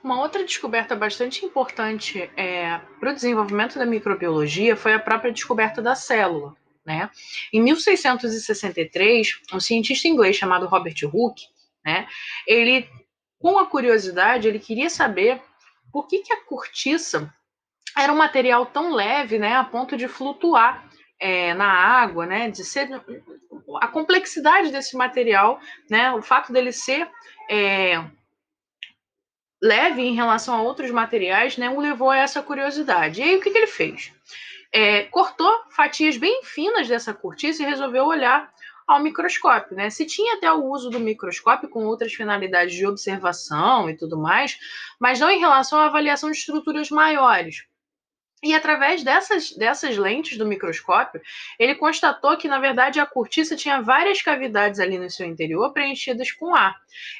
Uma outra descoberta bastante importante para o desenvolvimento da microbiologia foi a própria descoberta da célula, né? Em 1663, um cientista inglês chamado Robert Hooke, né, ele, com a curiosidade, ele queria saber por que a cortiça era um material tão leve, né, a ponto de flutuar na água, né, de ser a complexidade desse material, né, o fato dele ser leve em relação a outros materiais, né, o levou a essa curiosidade. E aí o que ele fez? Cortou fatias bem finas dessa cortiça e resolveu olhar ao microscópio, né? Se tinha até o uso do microscópio com outras finalidades de observação e tudo mais, mas não em relação à avaliação de estruturas maiores. E através dessas lentes do microscópio, ele constatou que, na verdade, a cortiça tinha várias cavidades ali no seu interior preenchidas com ar.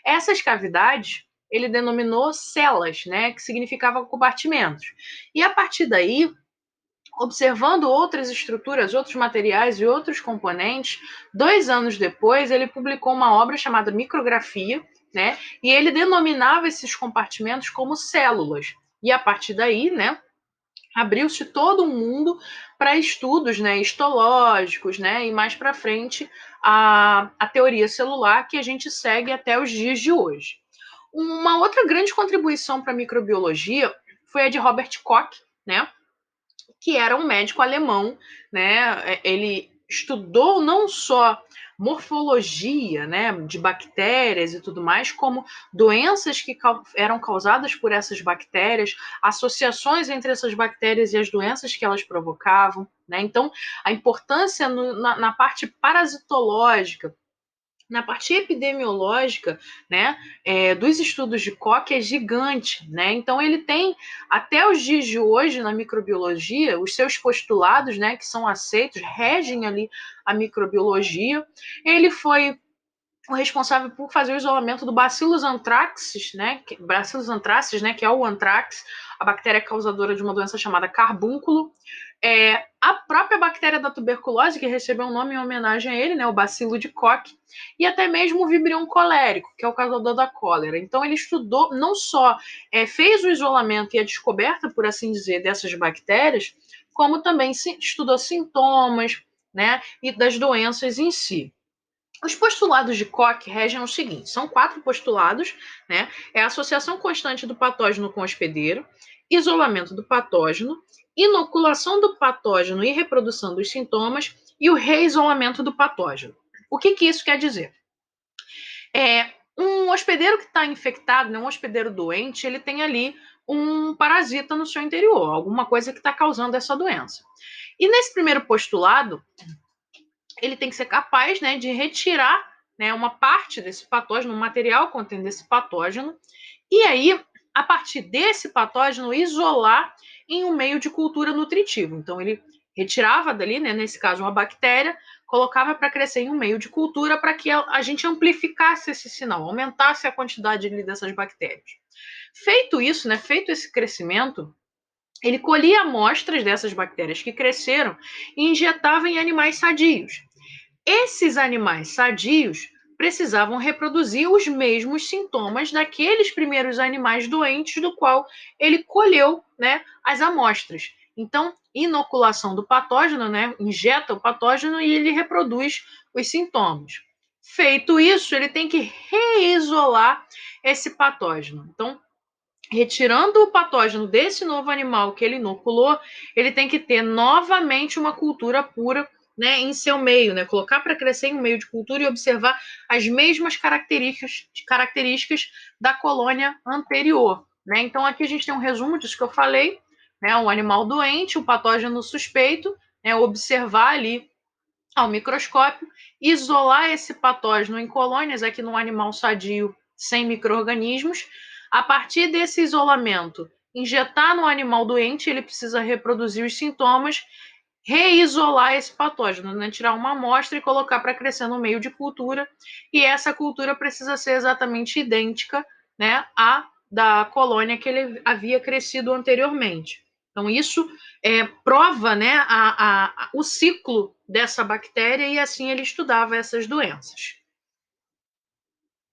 Essas cavidades ele denominou celas, né, que significava compartimentos. E a partir daí, observando outras estruturas, outros materiais e outros componentes, 2 anos depois, ele publicou uma obra chamada Micrografia, né, e ele denominava esses compartimentos como células. E a partir daí, né, abriu-se todo um mundo para estudos, né, histológicos, né, e mais para frente a teoria celular que a gente segue até os dias de hoje. Uma outra grande contribuição para a microbiologia foi a de Robert Koch, né, que era um médico alemão, né? Ele estudou não só morfologia, né, de bactérias e tudo mais, como doenças que eram causadas por essas bactérias, associações entre essas bactérias e as doenças que elas provocavam, né? Então, a importância na parte parasitológica, na parte epidemiológica, né, dos estudos de Koch é gigante, né? Então ele tem até os dias de hoje na microbiologia os seus postulados, né, que são aceitos, regem ali a microbiologia. Ele foi o responsável por fazer o isolamento do Bacillus anthracis, né, que é o anthrax, a bactéria causadora de uma doença chamada carbúnculo. A própria bactéria da tuberculose, que recebeu um nome em homenagem a ele, né, o bacilo de Koch, e até mesmo o Vibrio colérico, que é o causador da cólera. Então ele estudou, não só fez o isolamento e a descoberta, por assim dizer, dessas bactérias, como também estudou sintomas, né, e das doenças em si. Os postulados de Koch regem o seguinte: são 4 postulados, né? É a associação constante do patógeno com o hospedeiro, isolamento do patógeno, inoculação do patógeno e reprodução dos sintomas e o reisolamento do patógeno. O que isso quer dizer? Um hospedeiro que está infectado, né, um hospedeiro doente, ele tem ali um parasita no seu interior, alguma coisa que está causando essa doença. E nesse primeiro postulado, ele tem que ser capaz, né, de retirar, né, uma parte desse patógeno, um material contendo esse patógeno, e aí, a partir desse patógeno, isolar em um meio de cultura nutritivo. Então, ele retirava dali, né, nesse caso, uma bactéria, colocava para crescer em um meio de cultura para que a gente amplificasse esse sinal, aumentasse a quantidade dessas bactérias. Feito isso, né, feito esse crescimento, ele colhia amostras dessas bactérias que cresceram e injetava em animais sadios. Esses animais sadios precisavam reproduzir os mesmos sintomas daqueles primeiros animais doentes do qual ele colheu, né, as amostras. Então, inoculação do patógeno, né, injeta o patógeno e ele reproduz os sintomas. Feito isso, ele tem que reisolar esse patógeno. Então, retirando o patógeno desse novo animal que ele inoculou, ele tem que ter novamente uma cultura pura, né, em seu meio, né, colocar para crescer em um meio de cultura e observar as mesmas características da colônia anterior, né? Então aqui a gente tem um resumo disso que eu falei, né, um animal doente, o patógeno suspeito, né, observar ali ao microscópio, isolar esse patógeno em colônias aqui num animal sadio sem micro-organismos. A partir desse isolamento, injetar no animal doente, ele precisa reproduzir os sintomas, reisolar esse patógeno, né? Tirar uma amostra e colocar para crescer no meio de cultura, e essa cultura precisa ser exatamente idêntica, né, à da colônia que ele havia crescido anteriormente. Então, isso prova, né, o ciclo dessa bactéria, e assim ele estudava essas doenças.